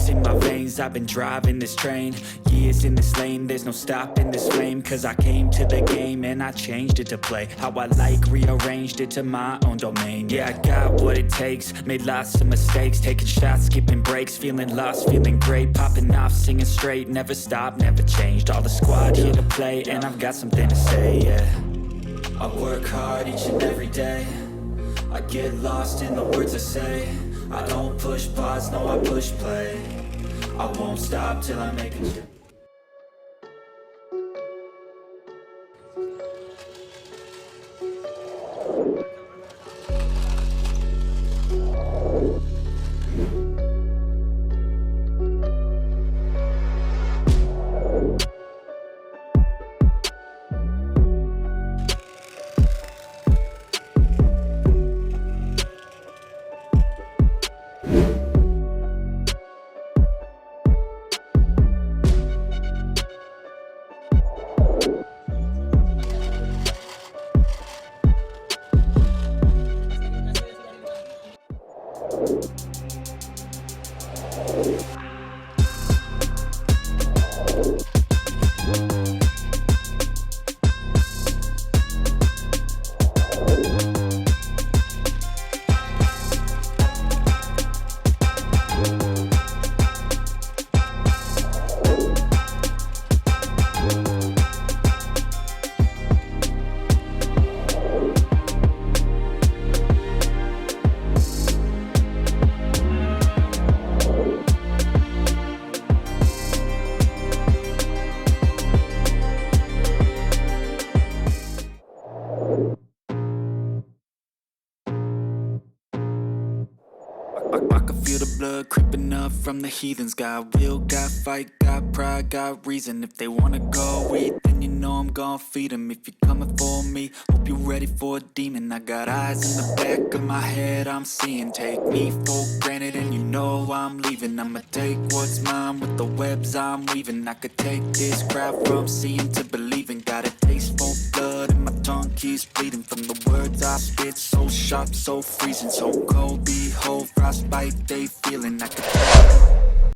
in my veins, I've been driving this train. Years in this lane, there's no stopping this flame. Cause I came to the game and I changed it to play how I like, rearranged it to my own domain. Yeah, I got what it takes, made lots of mistakes, taking shots, skipping breaks, feeling lost, feeling great, popping off, singing straight, never stopped, never changed. All the squad here to play, and I've got something to say, yeah. I work hard each and every day, I get lost in the words I say. I don't push pause, no, I push play. I won't stop till I make it. I can feel the blood creeping up from the heathens. Got will, got fight, got pride, got reason. If they wanna go eat, then you know I'm gon' feed them. If you're coming for me, hope you're ready for a demon. I got eyes in the back of my head, I'm seeing. Take me for granted and you know I'm leaving. I'ma take what's mine with the webs I'm weaving. I could take this crowd from seeing to believing. Got a taste for blood and my tongue keeps bleeding from the words I spit. So sharp, so freezing, so cold, behold, frostbite they feeling. I could